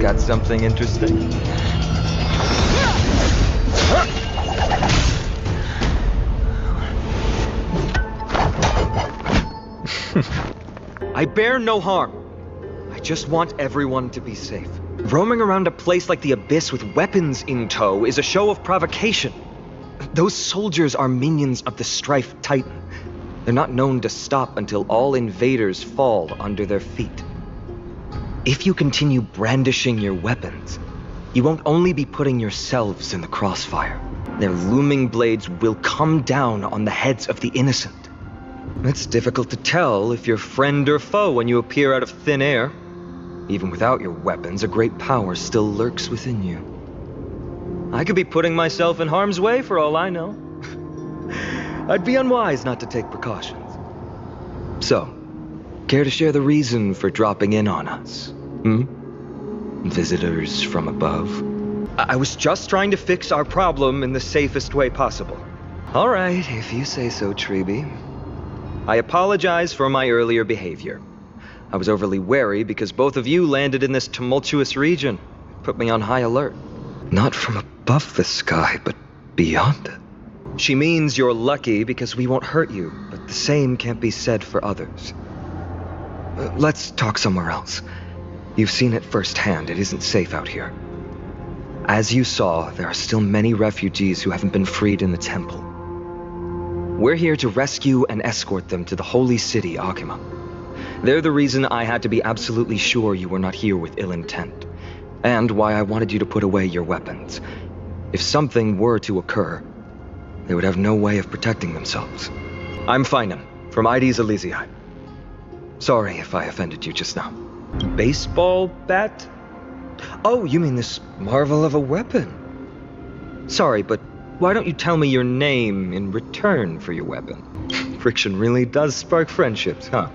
Got something interesting? I bear no harm. I just want everyone to be safe. Roaming around a place like the Abyss with weapons in tow is a show of provocation. Those soldiers are minions of the Strife Titan. They're not known to stop until all invaders fall under their feet. If you continue brandishing your weapons, you won't only be putting yourselves in the crossfire. Their looming blades will come down on the heads of the innocent. It's difficult to tell if you're friend or foe when you appear out of thin air. Even without your weapons, a great power still lurks within you. I could be putting myself in harm's way for all I know. I'd be unwise not to take precautions. So, care to share the reason for dropping in on us? Visitors from above? I was just trying to fix our problem in the safest way possible. All right, if you say so, Treeby. I apologize for my earlier behavior. I was overly wary because both of you landed in this tumultuous region. Put me on high alert. Not from above the sky, but beyond it. She means you're lucky because we won't hurt you, but the same can't be said for others. Let's talk somewhere else. You've seen it firsthand. It isn't safe out here. As you saw, there are still many refugees who haven't been freed in the temple. We're here to rescue and escort them to the holy city, Okhema. They're the reason I had to be absolutely sure you were not here with ill intent, and why I wanted you to put away your weapons. If something were to occur, they would have no way of protecting themselves. I'm Phainon, from Mydei's Elysiae. Sorry if I offended you just now. Baseball bat? Oh, you mean this marvel of a weapon? Sorry, but why don't you tell me your name in return for your weapon? Friction really does spark friendships, huh?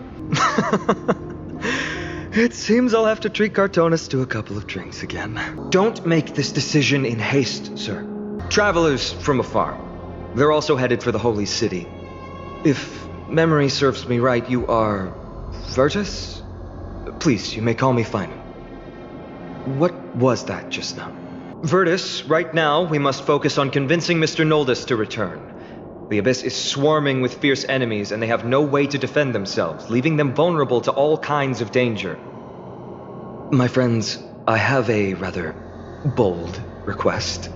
It seems I'll have to treat Cartonis to a couple of drinks again. Don't make this decision in haste, sir. Travelers from afar. They're also headed for the holy city. If memory serves me right, you are Virtus? Please, you may call me Phainon. What was that just now? Virtus, right now we must focus on convincing Mr. Noldus to return. The Abyss is swarming with fierce enemies, and they have no way to defend themselves, leaving them vulnerable to all kinds of danger. My friends, I have a rather bold request.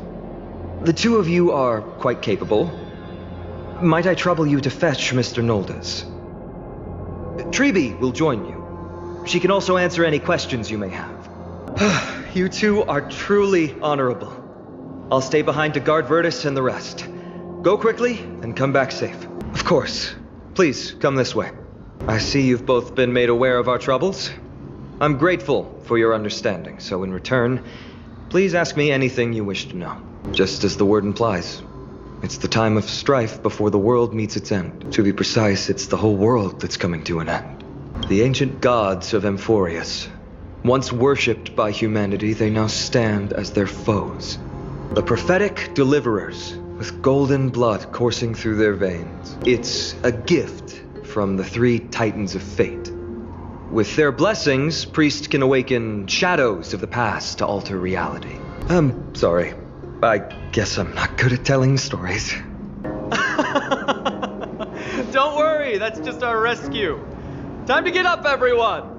The two of you are quite capable. Might I trouble you to fetch Mr. Noldus? Treeby will join you. She can also answer any questions you may have. You two are truly honorable. I'll stay behind to guard Virtus and the rest. Go quickly and come back safe. Of course. Please, come this way. I see you've both been made aware of our troubles. I'm grateful for your understanding, so in return, please ask me anything you wish to know. Just as the word implies. It's the time of strife before the world meets its end. To be precise, it's the whole world that's coming to an end. The ancient gods of Amphorius. Once worshipped by humanity, they now stand as their foes. The prophetic deliverers, with golden blood coursing through their veins. It's a gift from the three titans of fate. With their blessings, priests can awaken shadows of the past to alter reality. I'm sorry. I guess I'm not good at telling stories. Don't worry, that's just our rescue. Time to get up, everyone!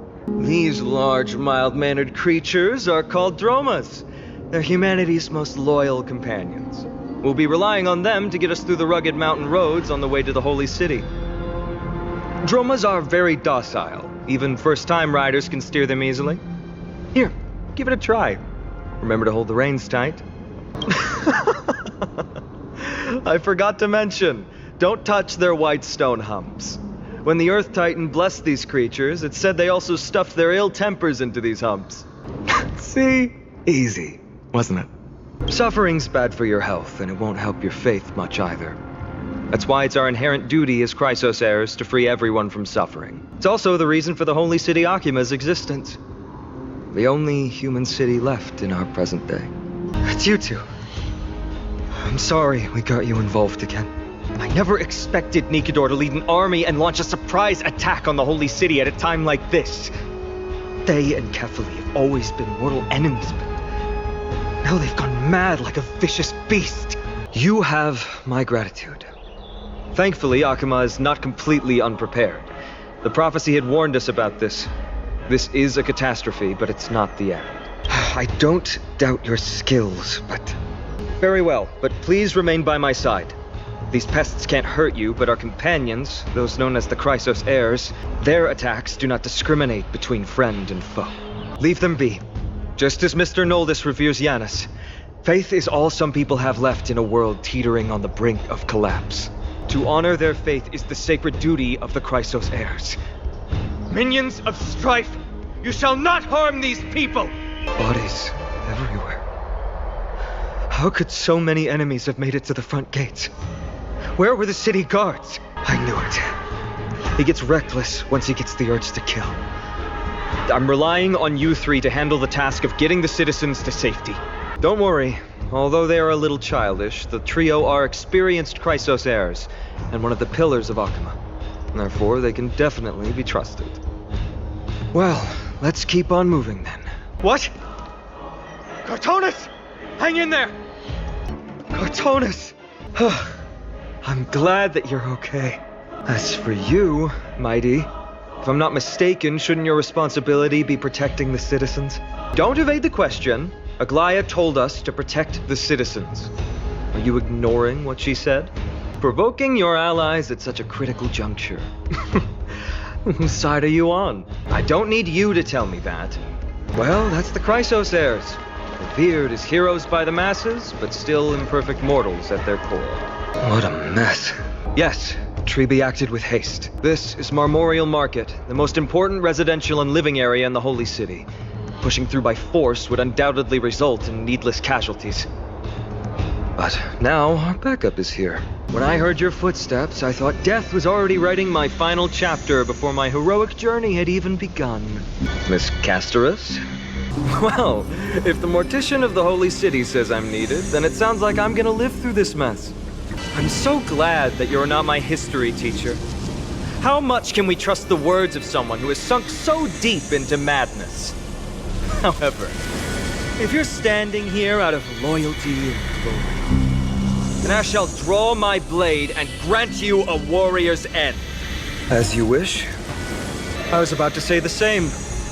These large, mild-mannered creatures are called dromas. They're humanity's most loyal companions. We'll be relying on them to get us through the rugged mountain roads on the way to the holy city. Dromas are very docile. Even first-time riders can steer them easily. Here, give it a try. Remember to hold the reins tight. I forgot to mention, don't touch their white stone humps. When the Earth Titan blessed these creatures, it said they also stuffed their ill tempers into these humps. See? Easy, wasn't it? Suffering's bad for your health, and it won't help your faith much either. That's why it's our inherent duty as Chrysos heirs to free everyone from suffering. It's also the reason for the holy city Okhema's existence. The only human city left in our present day. It's you two. I'm sorry we got you involved again. I never expected Nikador to lead an army and launch a surprise attack on the holy city at a time like this. they and Kefali have always been mortal enemies, but now they've gone mad like a vicious beast. You have my gratitude. Thankfully, Okhema is not completely unprepared. The prophecy had warned us about this. This is a catastrophe, but it's not the end. I don't doubt your skills, but... Very well, but please remain by my side. These pests can't hurt you, but our companions, those known as the Chrysos heirs, their attacks do not discriminate between friend and foe. Leave them be. Just as Mr. Noldus reveres Janus, faith is all some people have left in a world teetering on the brink of collapse. To honor their faith is the sacred duty of the Chrysos heirs. Minions of strife, you shall not harm these people! Bodies everywhere. How could so many enemies have made it to the front gates? Where were the city guards? I knew it. He gets reckless once he gets the urge to kill. I'm relying on you three to handle the task of getting the citizens to safety. Don't worry, although they are a little childish, the trio are experienced Chrysos heirs, and one of the pillars of Okhema. Therefore, they can definitely be trusted. Well, let's keep on moving then. What? Cartonus! Hang in there! Cartonus! I'm glad that you're okay. As for you, Mydei, if I'm not mistaken, shouldn't your responsibility be protecting the citizens? Don't evade the question. Aglaea told us to protect the citizens. Are you ignoring what she said? Provoking your allies at such a critical juncture. Whose side are you on? I don't need you to tell me that. Well, that's the Chrysos heirs. Revered as heroes by the masses, but still imperfect mortals at their core. What a mess. Yes, Treeby acted with haste. This is Marmoreal Market, the most important residential and living area in the Holy City. Pushing through by force would undoubtedly result in needless casualties. But now, our backup is here. When I heard your footsteps, I thought death was already writing my final chapter before my heroic journey had even begun. Miss Casterus? Well, if the mortician of the Holy City says I'm needed, then it sounds like I'm gonna live through this mess. I'm so glad that you're not my history teacher. How much can we trust the words of someone who has sunk so deep into madness? However, if you're standing here out of loyalty and glory, then I shall draw my blade and grant you a warrior's end. As you wish. I was about to say the same.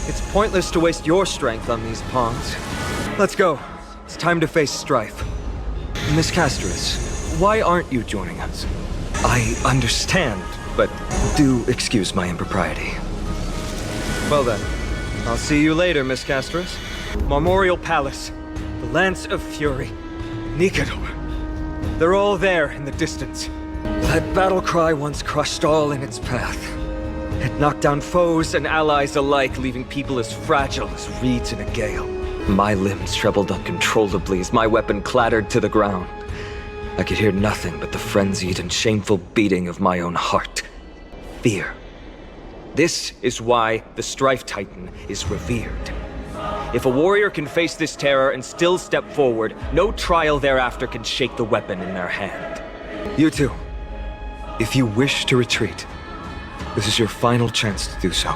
It's pointless to waste your strength on these pawns. Let's go. It's time to face strife. Miss Casterus, why aren't you joining us? I understand, but do excuse my impropriety. Well then, I'll see you later, Miss Casterus. Marmoreal Palace, the Lance of Fury, Nikador. They're all there in the distance. That battle cry once crushed all in its path. It knocked down foes and allies alike, leaving people as fragile as reeds in a gale. My limbs trembled uncontrollably as my weapon clattered to the ground. I could hear nothing but the frenzied and shameful beating of my own heart. Fear. This is why the Strife Titan is revered. If a warrior can face this terror and still step forward, no trial thereafter can shake the weapon in their hand. You two, if you wish to retreat, this is your final chance to do so.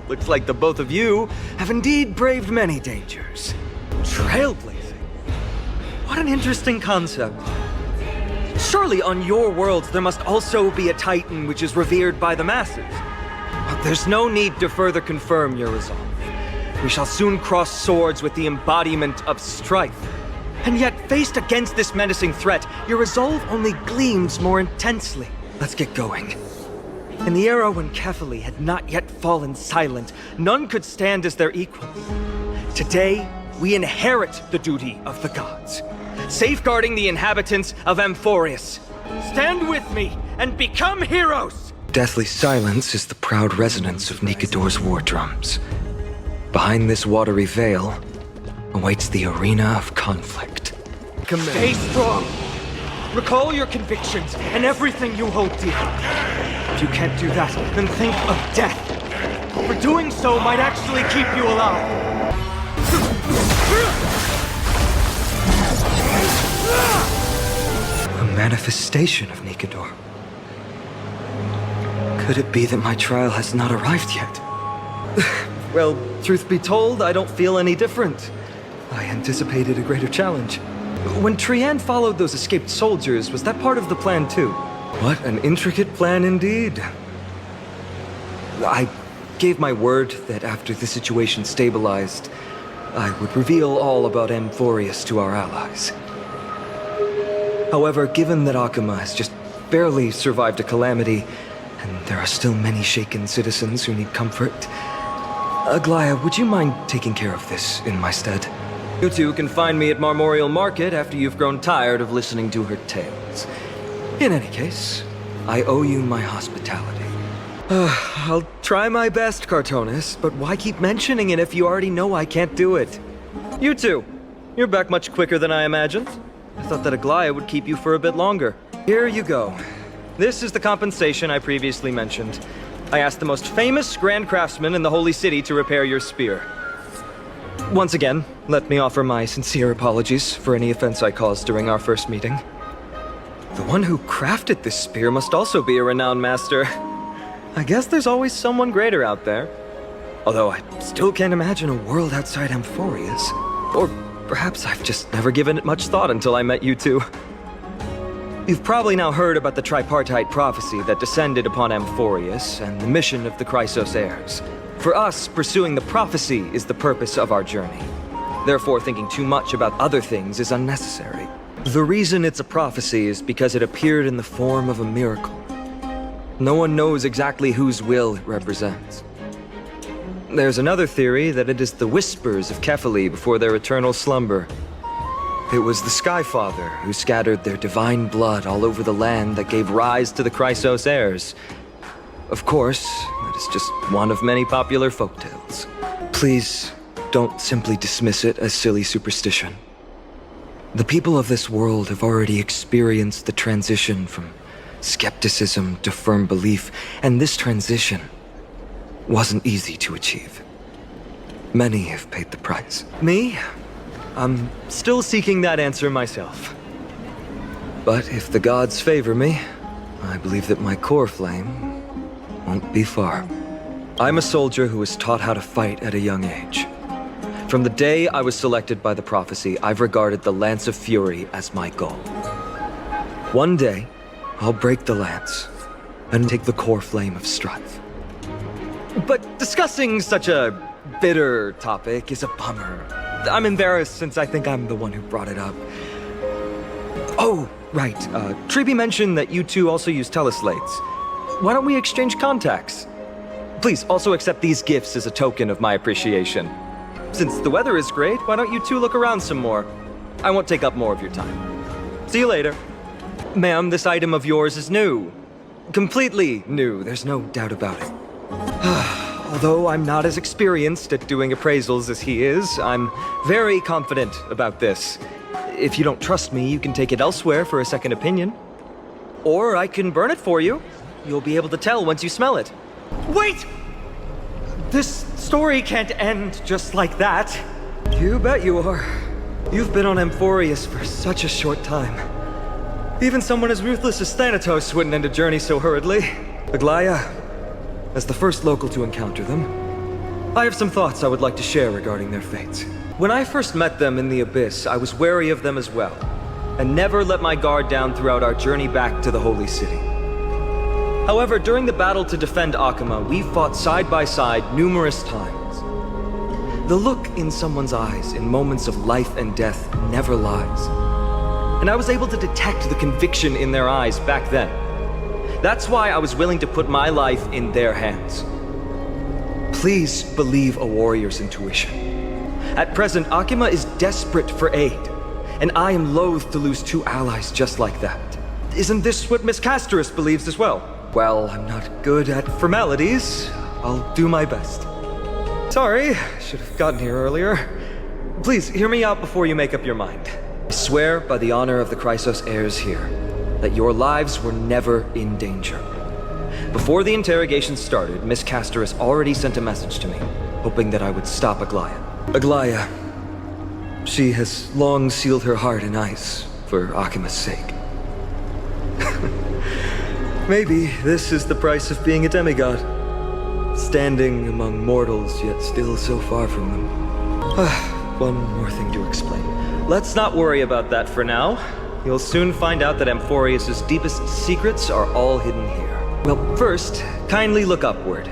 Looks like the both of you have indeed braved many dangers. Trailblazing. What an interesting concept. Surely on your worlds there must also be a Titan which is revered by the masses. But there's no need to further confirm your resolve. We shall soon cross swords with the embodiment of strife. And yet, faced against this menacing threat, your resolve only gleams more intensely. Let's get going. In the era when Kefali had not yet fallen silent, none could stand as their equal. Today, we inherit the duty of the gods, safeguarding the inhabitants of Amphorius. Stand with me and become heroes! Deathly silence is the proud resonance of Nikador's war drums. Behind this watery veil awaits the arena of conflict. Stay strong! Recall your convictions and everything you hold dear. If you can't do that, then think of death. For doing so might actually keep you alive. A manifestation of Nikador. Could it be that my trial has not arrived yet? Well, truth be told, I don't feel any different. I anticipated a greater challenge. When Trian followed those escaped soldiers, was that part of the plan too? What an intricate plan indeed. I gave my word that after the situation stabilized, I would reveal all about Amphorius to our allies. However, given that Okhema has just barely survived a calamity, and there are still many shaken citizens who need comfort, Aglaea, would you mind taking care of this in my stead? You two can find me at Marmoreal Market after you've grown tired of listening to her tales. In any case, I owe you my hospitality. I'll try my best, Cartonis, but why keep mentioning it if you already know I can't do it? You two, you're back much quicker than I imagined. I thought that Aglaea would keep you for a bit longer. Here you go. This is the compensation I previously mentioned. I asked the most famous Grand Craftsman in the Holy City to repair your spear. Once again, let me offer my sincere apologies for any offense I caused during our first meeting. The one who crafted this spear must also be a renowned master. I guess there's always someone greater out there. Although I still can't imagine a world outside Amphorius. Or perhaps I've just never given it much thought until I met you two. You've probably now heard about the tripartite prophecy that descended upon Amphorius and the mission of the Chrysos heirs. For us, pursuing the prophecy is the purpose of our journey. Therefore, thinking too much about other things is unnecessary. The reason it's a prophecy is because it appeared in the form of a miracle. No one knows exactly whose will it represents. There's another theory that it is the whispers of Kephili before their eternal slumber. It was the Skyfather who scattered their divine blood all over the land that gave rise to the Chrysos heirs. Of course, that is just one of many popular folktales. Please, don't simply dismiss it as silly superstition. The people of this world have already experienced the transition from skepticism to firm belief, and this transition wasn't easy to achieve. Many have paid the price. Me? I'm still seeking that answer myself. But if the gods favor me, I believe that my coreflame won't be far. I'm a soldier who was taught how to fight at a young age. From the day I was selected by the prophecy, I've regarded the Lance of Fury as my goal. One day, I'll break the lance and take the coreflame of strife. But discussing such a bitter topic is a bummer. I'm embarrassed since I think I'm the one who brought it up. Oh, right. Tribi mentioned that you two also use teleslates. Why don't we exchange contacts? Please also accept these gifts as a token of my appreciation. Since the weather is great, why don't you two look around some more? I won't take up more of your time. See you later. Ma'am, this item of yours is new. Completely new, there's no doubt about it. Although I'm not as experienced at doing appraisals as he is, I'm very confident about this. If you don't trust me, you can take it elsewhere for a second opinion. Or I can burn it for you. You'll be able to tell once you smell it. Wait! This story can't end just like that. You bet you are. You've been on Amphorius for such a short time. Even someone as ruthless as Thanatos wouldn't end a journey so hurriedly. Aglaea, as the first local to encounter them, I have some thoughts I would like to share regarding their fates. When I first met them in the Abyss, I was wary of them as well, and never let my guard down throughout our journey back to the Holy City. However, during the battle to defend Okhema, we fought side by side numerous times. The look in someone's eyes in moments of life and death never lies. And I was able to detect the conviction in their eyes back then. That's why I was willing to put my life in their hands. Please believe a warrior's intuition. At present, Okhema is desperate for aid, and I am loath to lose two allies just like that. Isn't this what Miss Casterus believes as well? Well, I'm not good at formalities. I'll do my best. Sorry, should have gotten here earlier. Please, hear me out before you make up your mind. I swear by the honor of the Chrysos heirs here, that your lives were never in danger. Before the interrogation started, Miss Casterus already sent a message to me, hoping that I would stop Aglaea. Aglaea, she has long sealed her heart in ice for Okhema's sake. Maybe this is the price of being a demigod. standing among mortals, yet still so far from them. One more thing to explain. Let's not worry about that for now. You'll soon find out that Amphorius' deepest secrets are all hidden here. Well, first, kindly look upward.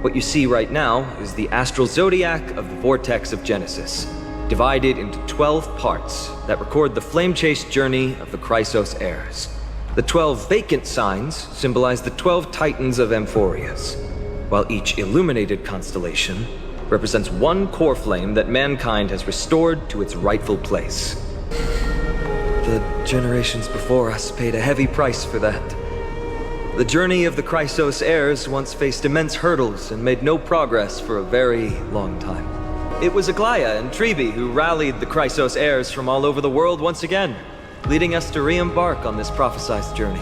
What you see right now is the astral zodiac of the vortex of Genesis, divided into 12 parts that record the flame-chased journey of the Chrysos heirs. The 12 vacant signs symbolize the 12 titans of Amphorius, while each illuminated constellation represents one core flame that mankind has restored to its rightful place. The generations before us paid a heavy price for that. The journey of the Chrysos heirs once faced immense hurdles and made no progress for a very long time. It was Aglaea and Tribe who rallied the Chrysos heirs from all over the world once again, leading us to re-embark on this prophesized journey.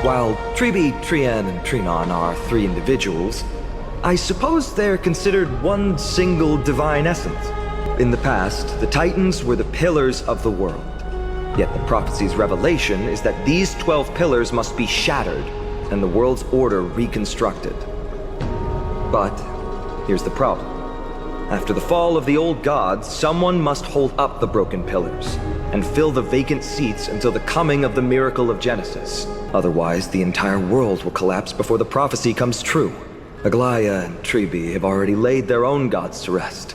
While Tribe, Trian, and Trinon are 3 individuals, I suppose they're considered one single divine essence. In the past, the Titans were the pillars of the world. Yet the prophecy's revelation is that these 12 pillars must be shattered and the world's order reconstructed. But here's the problem. After the fall of the old gods, someone must hold up the broken pillars and fill the vacant seats until the coming of the miracle of Genesis. Otherwise, the entire world will collapse before the prophecy comes true. Aglaea and Tribe have already laid their own gods to rest,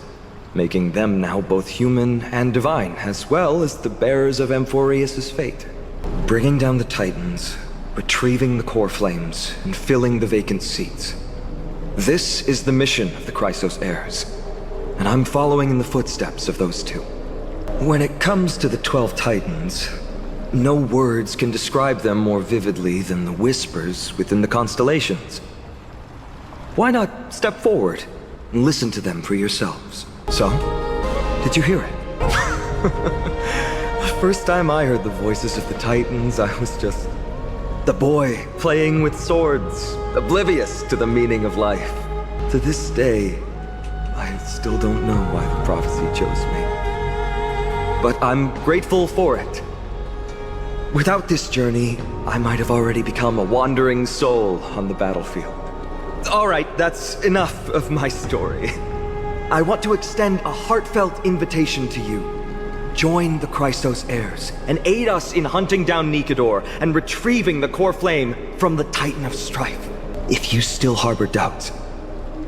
making them now both human and divine, as well as the bearers of Amphorius' fate. Bringing down the Titans, retrieving the core flames, and filling the vacant seats. This is the mission of the Chrysos heirs, and I'm following in the footsteps of those two. When it comes to the 12 Titans, no words can describe them more vividly than the whispers within the constellations. Why not step forward and listen to them for yourselves? So, did you hear it? The first time I heard the voices of the Titans, I was just the boy playing with swords, oblivious to the meaning of life. To this day, I still don't know why the prophecy chose me. But I'm grateful for it. Without this journey, I might have already become a wandering soul on the battlefield. All right, that's enough of my story. I want to extend a heartfelt invitation to you. Join the Chrysos heirs and aid us in hunting down Nikedor and retrieving the core flame from the Titan of Strife. If you still harbor doubts,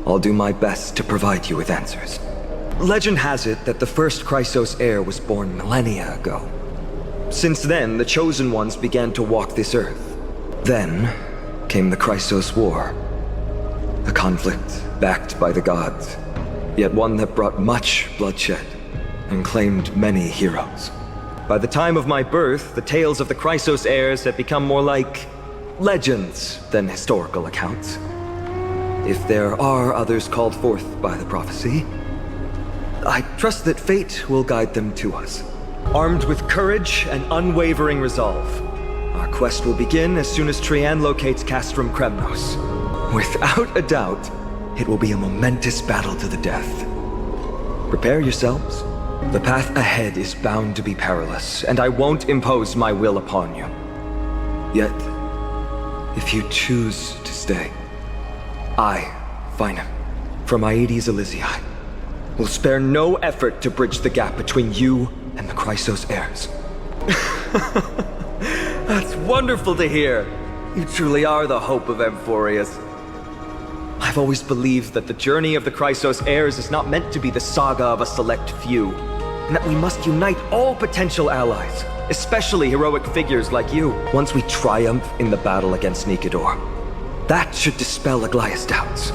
I'll do my best to provide you with answers. Legend has it that the first Chrysos heir was born millennia ago. Since then, the Chosen Ones began to walk this earth. Then came the Chrysos War. A conflict backed by the gods, yet one that brought much bloodshed and claimed many heroes. By the time of my birth, the tales of the Chrysos heirs had become more like legends than historical accounts. If there are others called forth by the prophecy, I trust that fate will guide them to us. Armed with courage and unwavering resolve, our quest will begin as soon as Trian locates Castrum Kremnos. Without a doubt, it will be a momentous battle to the death. Prepare yourselves. The path ahead is bound to be perilous, and I won't impose my will upon you. Yet, if you choose to stay, I, Phainon, from Mydei Elysiae, will spare no effort to bridge the gap between you and the Chrysos heirs. That's wonderful to hear. You truly are the hope of Amphorius. I've always believed that the journey of the Chrysos heirs is not meant to be the saga of a select few, and that we must unite all potential allies, especially heroic figures like you, once we triumph in the battle against Nikedor. That should dispel Aglaea's doubts.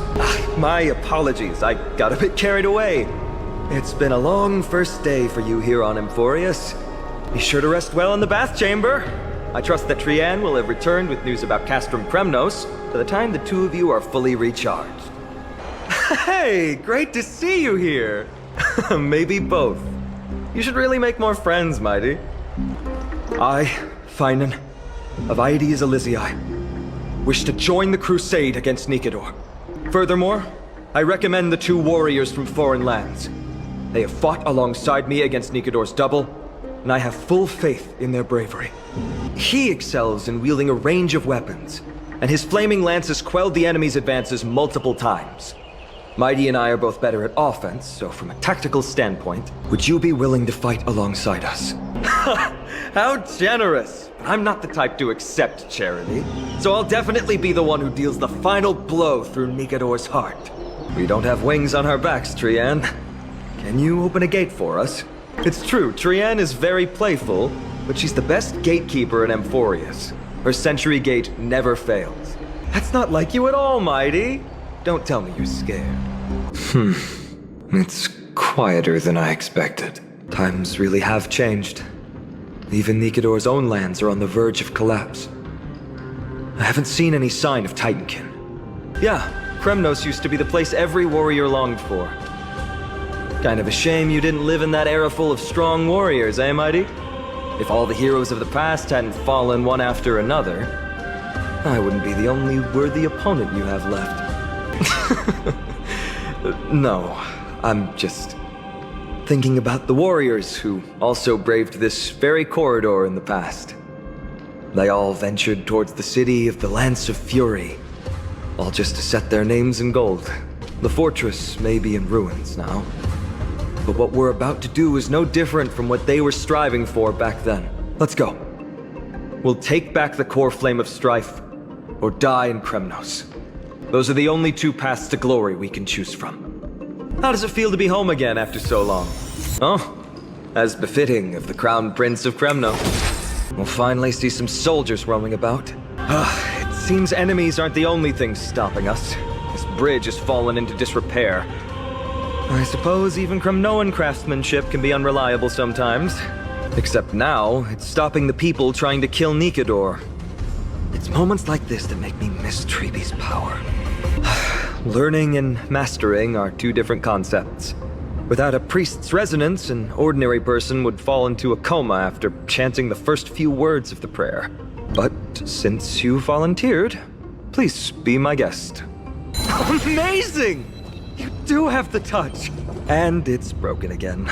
My apologies, I got a bit carried away. It's been a long first day for you here on Amphorius. Be sure to rest well in the bath chamber. I trust that Trian will have returned with news about Castrum Kremnos by the time the two of you are fully recharged. Hey, great to see you here. Maybe both. You should really make more friends, Mydei. I, Phainon, of Mydei Elysiae, wish to join the crusade against Nikedor. Furthermore, I recommend the two warriors from foreign lands. They have fought alongside me against Nikedor's double, and I have full faith in their bravery. He excels in wielding a range of weapons, and his flaming lances quelled the enemy's advances multiple times. Mydei and I are both better at offense, so from a tactical standpoint, would you be willing to fight alongside us? How generous! I'm not the type to accept charity, so I'll definitely be the one who deals the final blow through Nikador's heart. We don't have wings on our backs, Trian. Can you open a gate for us? It's true, Trian is very playful, but she's the best gatekeeper in Amphorius. Her sentry gate never fails. That's not like you at all, Mydei. Don't tell me you're scared. It's quieter than I expected. Times really have changed. Even Nikador's own lands are on the verge of collapse. I haven't seen any sign of Titankin. Yeah, Kremnos used to be the place every warrior longed for. Kind of a shame you didn't live in that era full of strong warriors, eh, Mydei? If all the heroes of the past hadn't fallen one after another, I wouldn't be the only worthy opponent you have left. No, I'm just thinking about the warriors who also braved this very corridor in the past. They all ventured towards the city of the Lance of Fury, all just to set their names in gold. The fortress may be in ruins now, but what we're about to do is no different from what they were striving for back then. Let's go. We'll take back the coreflame of strife, or die in Kremnos. Those are the only two paths to glory we can choose from. How does it feel to be home again after so long? Oh, as befitting of the Crown Prince of Kremnos. We'll finally see some soldiers roaming about. It seems enemies aren't the only things stopping us. This bridge has fallen into disrepair. I suppose even Kremnoan craftsmanship can be unreliable sometimes. Except now, it's stopping the people trying to kill Nikador. It's moments like this that make me miss Treeby's power. Learning and mastering are two different concepts. Without a priest's resonance, an ordinary person would fall into a coma after chanting the first few words of the prayer. But since you volunteered, please be my guest. Amazing! You do have the touch! And it's broken again.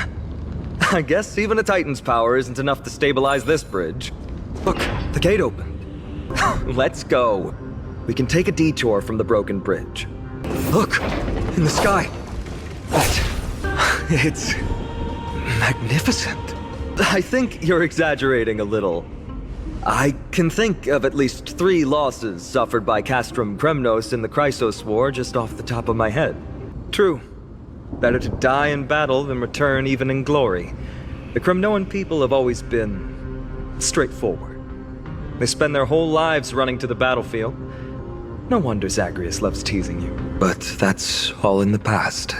I guess even a Titan's power isn't enough to stabilize this bridge. Look, the gate opened. Let's go. We can take a detour from the broken bridge. Look, in the sky. It's magnificent. I think you're exaggerating a little. I can think of at least 3 losses suffered by Castrum Kremnos in the Chrysos War just off the top of my head. True. Better to die in battle than return even in glory. The Kremnoan people have always been straightforward. They spend their whole lives running to the battlefield. No wonder Zagreus loves teasing you. But that's all in the past.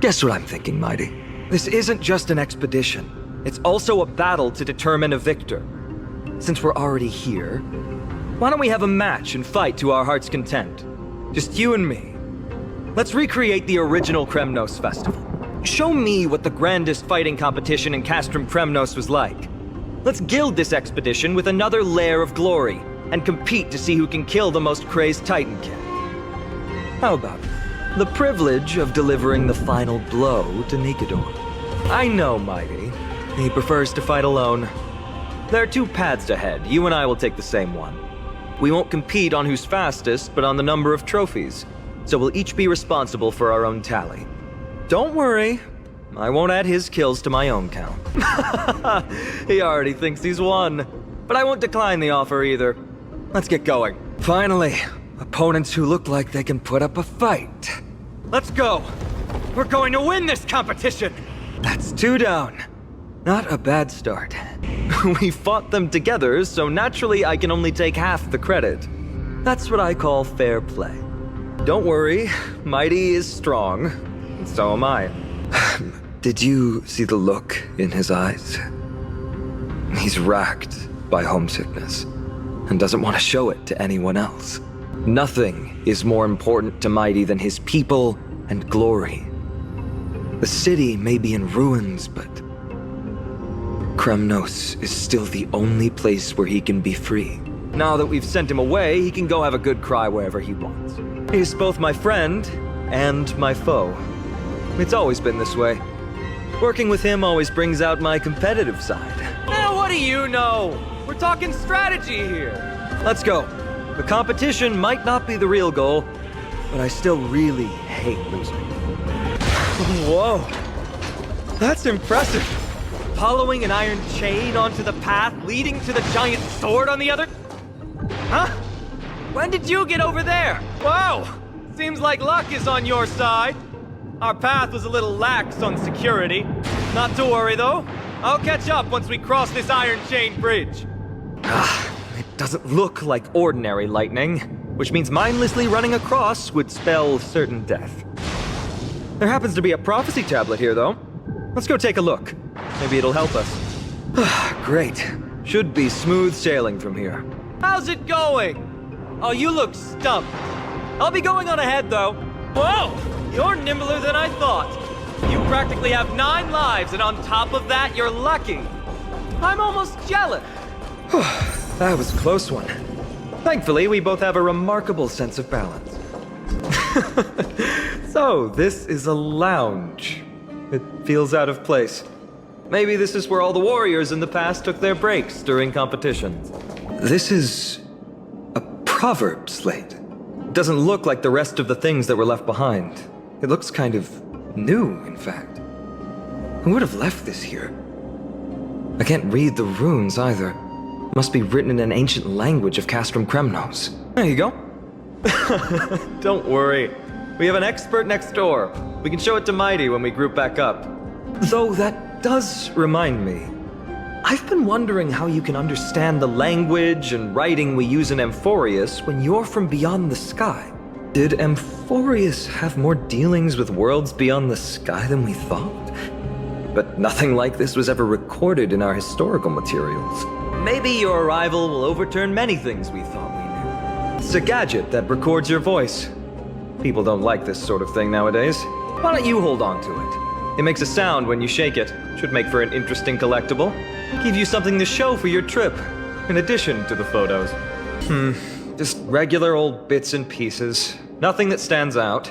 Guess what I'm thinking, Mydei? This isn't just an expedition. It's also a battle to determine a victor. Since we're already here, why don't we have a match and fight to our heart's content? Just you and me. Let's recreate the original Kremnos festival. Show me what the grandest fighting competition in Castrum Kremnos was like. Let's gild this expedition with another layer of glory, and compete to see who can kill the most crazed Titankin. How about it? The privilege of delivering the final blow to Nikador. I know Mydei. He prefers to fight alone. There are 2 paths ahead. You and I will take the same one. We won't compete on who's fastest, but on the number of trophies. So we'll each be responsible for our own tally. Don't worry. I won't add his kills to my own count. He already thinks he's won. But I won't decline the offer either. Let's get going. Finally, opponents who look like they can put up a fight. Let's go. We're going to win this competition. That's 2 down. Not a bad start. We fought them together, so naturally I can only take half the credit. That's what I call fair play. Don't worry, Mydei is strong, and so am I. Did you see the look in his eyes? He's racked by homesickness, and doesn't want to show it to anyone else. Nothing is more important to Mydei than his people and glory. The city may be in ruins, but Kremnos is still the only place where he can be free. Now that we've sent him away, he can go have a good cry wherever he wants. He's both my friend and my foe. It's always been this way. Working with him always brings out my competitive side. Now what do you know? We're talking strategy here. Let's go. The competition might not be the real goal, but I still really hate losing. Whoa, that's impressive. Following an iron chain onto the path leading to the giant sword on the other... Huh? When did you get over there? Wow, seems like luck is on your side. Our path was a little lax on security. Not to worry though, I'll catch up once we cross this iron chain bridge. It doesn't look like ordinary lightning, which means mindlessly running across would spell certain death. There happens to be a prophecy tablet here, though. Let's go take a look. Maybe it'll help us. Great. Should be smooth sailing from here. How's it going? Oh, you look stumped. I'll be going on ahead, though. Whoa! You're nimbler than I thought. You practically have 9 lives, and on top of that, you're lucky. I'm almost jealous. That was a close one. Thankfully, we both have a remarkable sense of balance. So, this is a lounge. It feels out of place. Maybe this is where all the warriors in the past took their breaks during competitions. This is a proverb slate. It doesn't look like the rest of the things that were left behind. It looks kind of new, in fact. Who would have left this here? I can't read the runes either. Must be written in an ancient language of Kremnos. There you go. Don't worry. We have an expert next door. We can show it to Mydei when we group back up. Though that does remind me. I've been wondering how you can understand the language and writing we use in Amphorius when you're from beyond the sky. Did Amphorius have more dealings with worlds beyond the sky than we thought? But nothing like this was ever recorded in our historical materials. Maybe your arrival will overturn many things we thought we knew. It's a gadget that records your voice. People don't like this sort of thing nowadays. Why don't you hold on to it? It makes a sound when you shake it. Should make for an interesting collectible. Give you something to show for your trip, in addition to the photos. Just regular old bits and pieces. Nothing that stands out.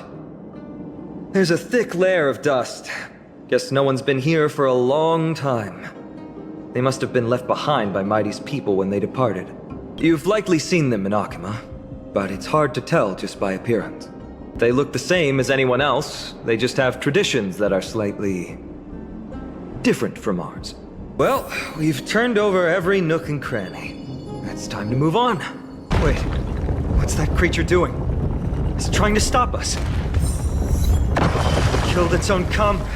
There's a thick layer of dust. Guess no one's been here for a long time. They must have been left behind by Mydei's people when they departed. You've likely seen them in Okhema, but it's hard to tell just by appearance. They look the same as anyone else, they just have traditions that are slightly different from ours. Well, we've turned over every nook and cranny. It's time to move on. Wait, what's that creature doing? It's trying to stop us. It killed its own comrade.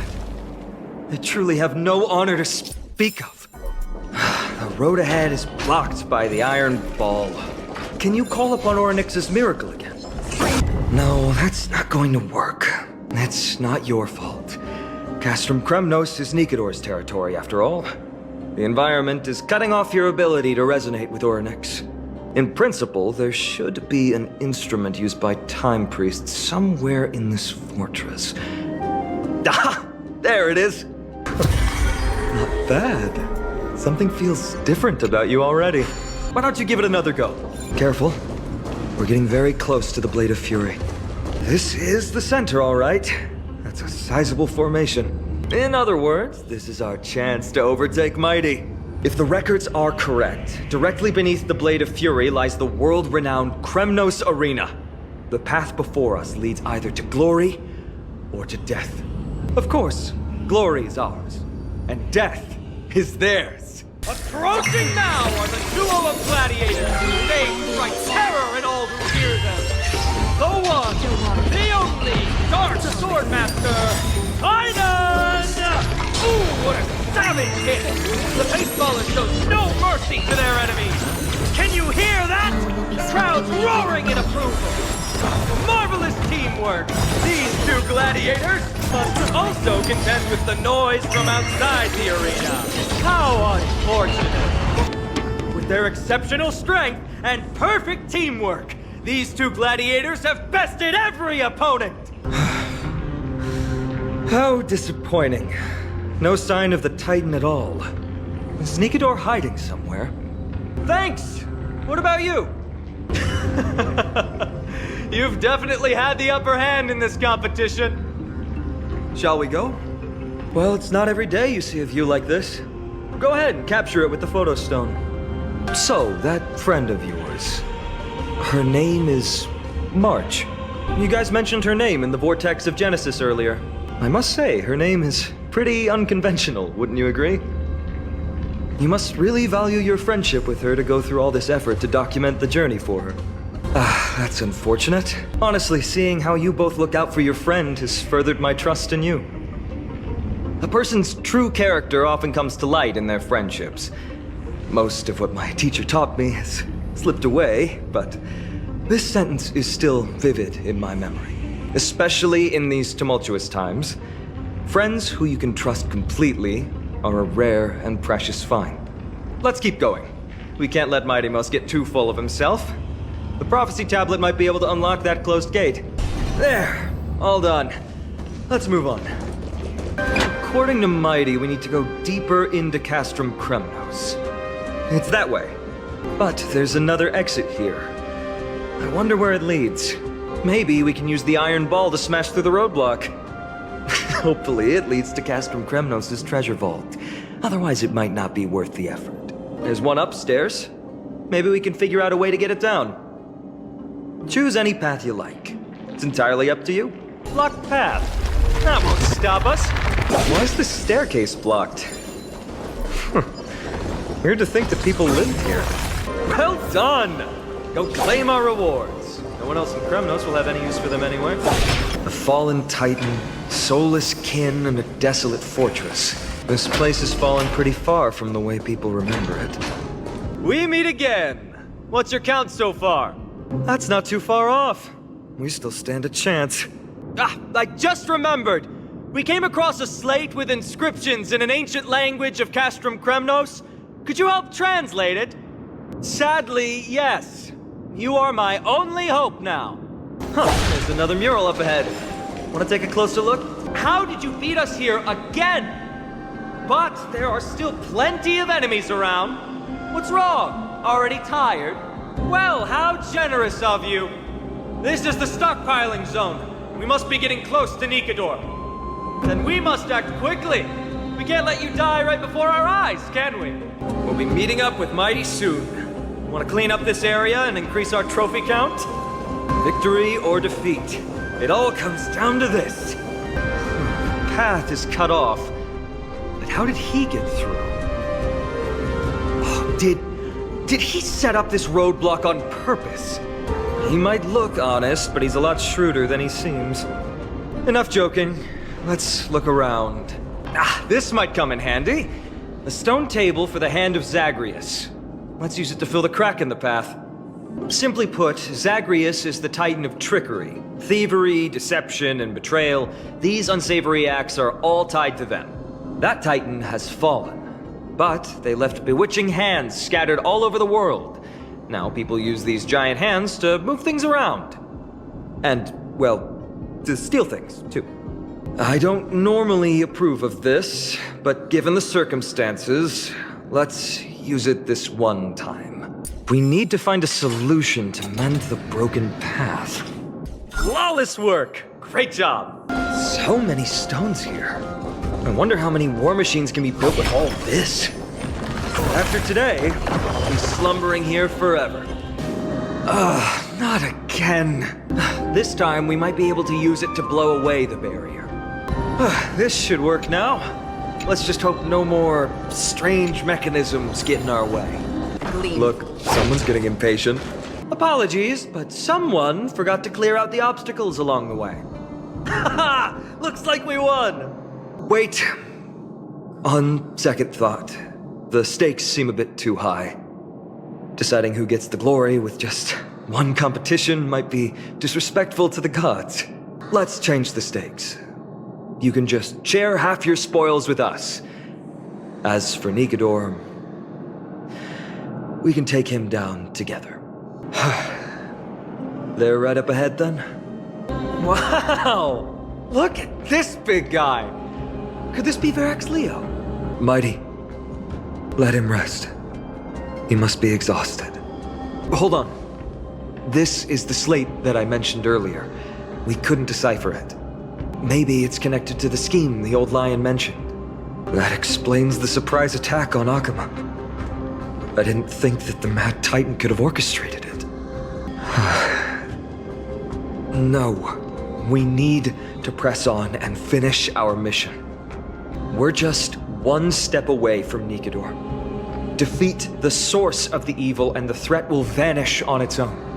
They truly have no honor to speak of. The road ahead is blocked by the iron ball. Can you call upon Orynyx's miracle again? No, that's not going to work. It's not your fault. Kremnos is Nikador's territory, after all. The environment is cutting off your ability to resonate with Orynyx. In principle, there should be an instrument used by time priests somewhere in this fortress. Ah! There it is! Not bad. Something feels different about you already. Why don't you give it another go? Careful. We're getting very close to the Blade of Fury. This is the center, all right. That's a sizable formation. In other words, this is our chance to overtake Mydei. If the records are correct, directly beneath the Blade of Fury lies the world-renowned Kremnos Arena. The path before us leads either to glory or to death. Of course, glory is ours, and death is theirs. Approaching now are the duo of gladiators. They strike terror in all who hear them. The one, the only, dark swordmaster, Phainon! Ooh, what a savage hit! The baseballer shows no mercy to their enemies. Can you hear that? The crowd's roaring in approval. Marvelous teamwork! These two gladiators must also contend with the noise from outside the arena. How unfortunate! With their exceptional strength and perfect teamwork, these two gladiators have bested every opponent! How disappointing. No sign of the Titan at all. Is Nikador hiding somewhere? Thanks! What about you? You've definitely had the upper hand in this competition. Shall we go? Well, it's not every day you see a view like this. Go ahead and capture it with the Photostone. So, that friend of yours, Her name is March. You guys mentioned her name in the Vortex of Genesis earlier. I must say, her name is pretty unconventional, wouldn't you agree? You must really value your friendship with her to go through all this effort to document the journey for her. That's unfortunate. Honestly, seeing how you both look out for your friend has furthered my trust in you. A person's true character often comes to light in their friendships. Most of what my teacher taught me has slipped away, but this sentence is still vivid in my memory. Especially in these tumultuous times, friends who you can trust completely are a rare and precious find. Let's keep going. We can't let Mydei get too full of himself. The prophecy tablet might be able to unlock that closed gate. There, all done. Let's move on. According to Mydei, we need to go deeper into Castrum Kremnos. It's that way. But there's another exit here. I wonder where it leads. Maybe we can use the iron ball to smash through the roadblock. Hopefully it leads to Castrum Kremnos' treasure vault. Otherwise it might not be worth the effort. There's one upstairs. Maybe we can figure out a way to get it down. Choose any path you like. It's entirely up to you. Blocked path. That won't stop us. Why is the staircase blocked? Weird to think that people lived here. Well done! Go claim our rewards. No one else in Kremnos will have any use for them anyway. A fallen titan, soulless kin, and a desolate fortress. This place has fallen pretty far from the way people remember it. We meet again! What's your count so far? That's not too far off. We still stand a chance. I just remembered! We came across a slate with inscriptions in an ancient language of Castrum Kremnos. Could you help translate it? Sadly, yes. You are my only hope now. There's another mural up ahead. Want to take a closer look? How did you beat us here again? But there are still plenty of enemies around. What's wrong? Already tired? Well, how generous of you. This is the stockpiling zone. We must be getting close to Nikador. Then we must act quickly. We can't let you die right before our eyes, can we? We'll be meeting up with Mydei soon. Want to clean up this area and increase our trophy count? Victory or defeat. It all comes down to this. The path is cut off. But how did he get through? Oh, did he set up this roadblock on purpose? He might look honest, but he's a lot shrewder than he seems. Enough joking. Let's look around. This might come in handy. A stone table for the hand of Zagreus. Let's use it to fill the crack in the path. Simply put, Zagreus is the titan of trickery. Thievery, deception, and betrayal. These unsavory acts are all tied to them. That titan has fallen. But they left bewitching hands scattered all over the world. Now people use these giant hands to move things around. And, well, to steal things, too. I don't normally approve of this, but given the circumstances, let's use it this one time. We need to find a solution to mend the broken path. Flawless work! Great job! So many stones here. I wonder how many war machines can be built with all this. After today, I'll be slumbering here forever. Not again. This time we might be able to use it to blow away the barrier. This should work now. Let's just hope no more strange mechanisms get in our way. Look, someone's getting impatient. Apologies, but someone forgot to clear out the obstacles along the way. Haha! Looks like we won! Wait. On second thought, the stakes seem a bit too high. Deciding who gets the glory with just one competition might be disrespectful to the gods. Let's change the stakes. You can just share half your spoils with us. As for Nikador, we can take him down together. They're right up ahead then? Wow! Look at this big guy! Could this be Verax Leo? Mydei, let him rest. He must be exhausted. Hold on. This is the slate that I mentioned earlier. We couldn't decipher it. Maybe it's connected to the scheme the old lion mentioned. That explains the surprise attack on Okhema. I didn't think that the Mad Titan could have orchestrated it. No. We need to press on and finish our mission. We're just one step away from Nikedor. Defeat the source of the evil and the threat will vanish on its own.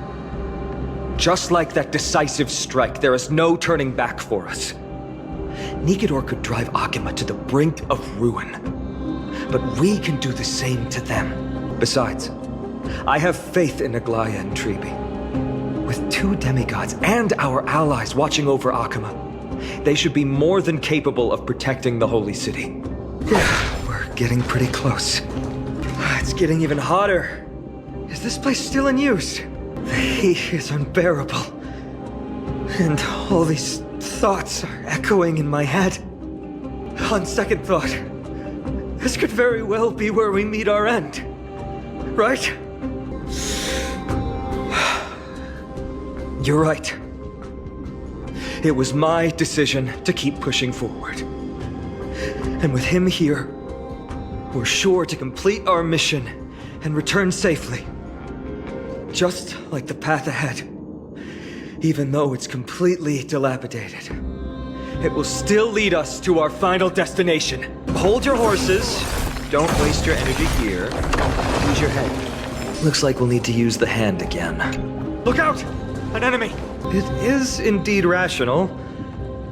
Just like that decisive strike, there is no turning back for us. Nikedor could drive Okhema to the brink of ruin. But we can do the same to them. Besides, I have faith in Aglaea and Tribi. With 2 demigods and our allies watching over Okhema, they should be more than capable of protecting the Holy City. Yeah, we're getting pretty close. It's getting even hotter. Is this place still in use? The heat is unbearable. And all these thoughts are echoing in my head. On second thought, this could very well be where we meet our end. Right? You're right. It was my decision to keep pushing forward. And with him here, we're sure to complete our mission and return safely. Just like the path ahead. Even though it's completely dilapidated, it will still lead us to our final destination. Hold your horses. Don't waste your energy here. Use your head. Looks like we'll need to use the hand again. Look out! An enemy! It is indeed rational,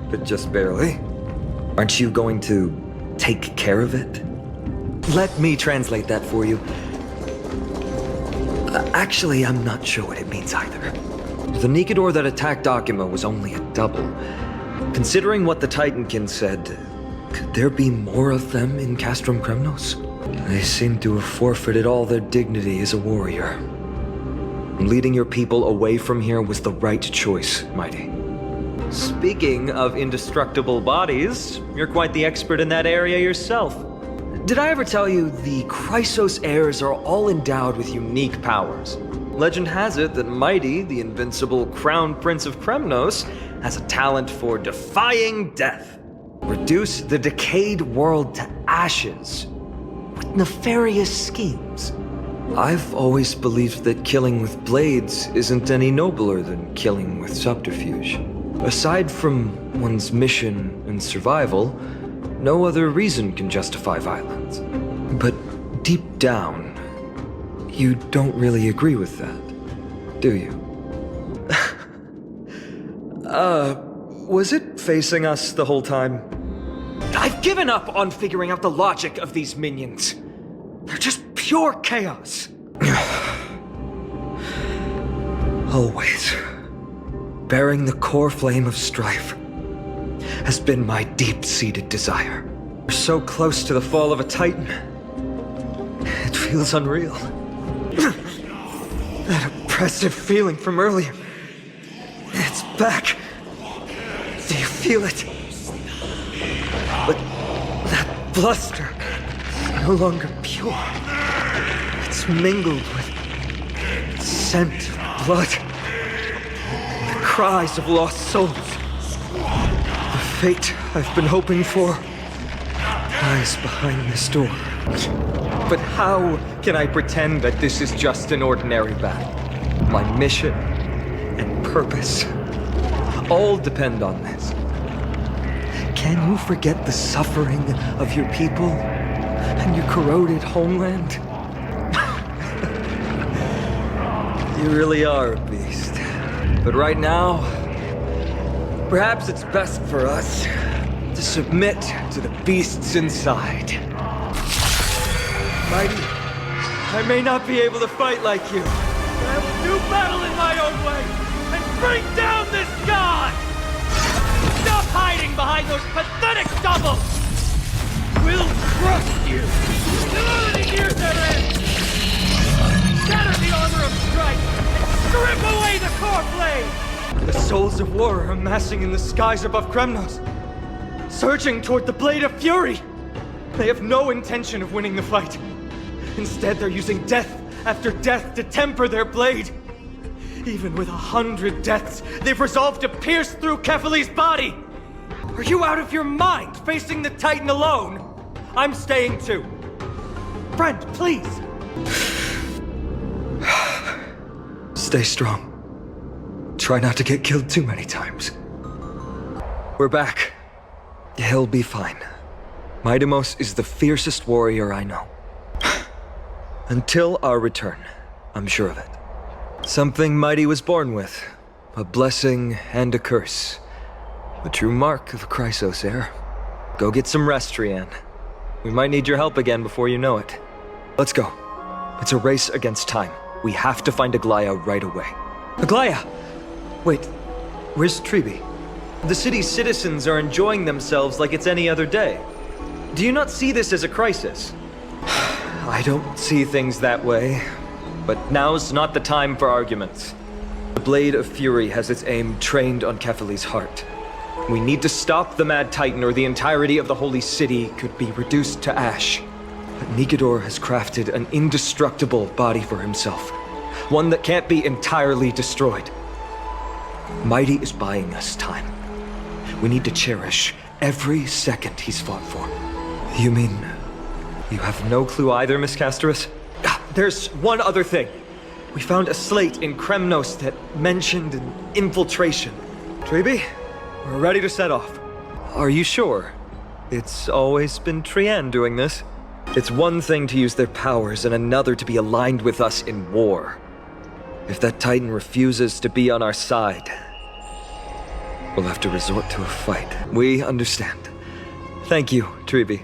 but just barely. Aren't you going to take care of it? Let me translate that for you. Actually, I'm not sure what it means either. The Nikedor that attacked Okhema was only a double. Considering what the Titankin said, could there be more of them in Castrum Kremnos? They seem to have forfeited all their dignity as a warrior. Leading your people away from here was the right choice, Mydei. Speaking of indestructible bodies, you're quite the expert in that area yourself. Did I ever tell you the Chrysos heirs are all endowed with unique powers? Legend has it that Mydei, the invincible crown prince of Kremnos, has a talent for defying death. Reduce the decayed world to ashes with nefarious schemes. I've always believed that killing with blades isn't any nobler than killing with subterfuge. Aside from one's mission and survival, no other reason can justify violence. But deep down, you don't really agree with that, do you? Was it facing us the whole time? I've given up on figuring out the logic of these minions. They're just pure chaos. Always, bearing the core flame of strife has been my deep-seated desire. We're so close to the fall of a Titan. It feels unreal. That oppressive feeling from earlier. It's back. Do you feel it? But that bluster is no longer pure. It's mingled with scent of blood. The cries of lost souls. The fate I've been hoping for lies behind this door. But how can I pretend that this is just an ordinary battle? My mission and purpose all depend on this. Can you forget the suffering of your people and your corroded homeland? You really are a beast. But right now, perhaps it's best for us to submit to the beasts inside. Mydei, I may not be able to fight like you, but I will do battle in my own way and bring down this god! Stop hiding behind those pathetic doubles! We'll crush you! Till the years are end! Shatter the armor of strife and strip away the core flame! The souls of war are amassing in the skies above Kremnos, surging toward the blade of fury! They have no intention of winning the fight. Instead, they're using death after death to temper their blade. Even with 100 deaths, they've resolved to pierce through Kefali's body! Are you out of your mind, facing the Titan alone? I'm staying too. Friend, please! Stay strong. Try not to get killed too many times. We're back. He'll be fine. Mydei is the fiercest warrior I know. Until our return, I'm sure of it. Something Mydei was born with. A blessing and a curse. A true mark of a Chrysos heir. Go get some rest, Trian. We might need your help again before you know it. Let's go. It's a race against time. We have to find Aglaea right away. Aglaea! Wait, where's Tribi? The city's citizens are enjoying themselves like it's any other day. Do you not see this as a crisis? I don't see things that way, but now's not the time for arguments. The Blade of Fury has its aim trained on Kefali's heart. We need to stop the Mad Titan or the entirety of the Holy City could be reduced to ash. But Nigador has crafted an indestructible body for himself. One that can't be entirely destroyed. Mydei is buying us time. We need to cherish every second he's fought for. You mean you have no clue either, Miss Casterus? There's one other thing. We found a slate in Kremnos that mentioned an infiltration. Tribi, we're ready to set off. Are you sure? It's always been Trian doing this. It's one thing to use their powers and another to be aligned with us in war. If that Titan refuses to be on our side, we'll have to resort to a fight. We understand. Thank you, Tribi.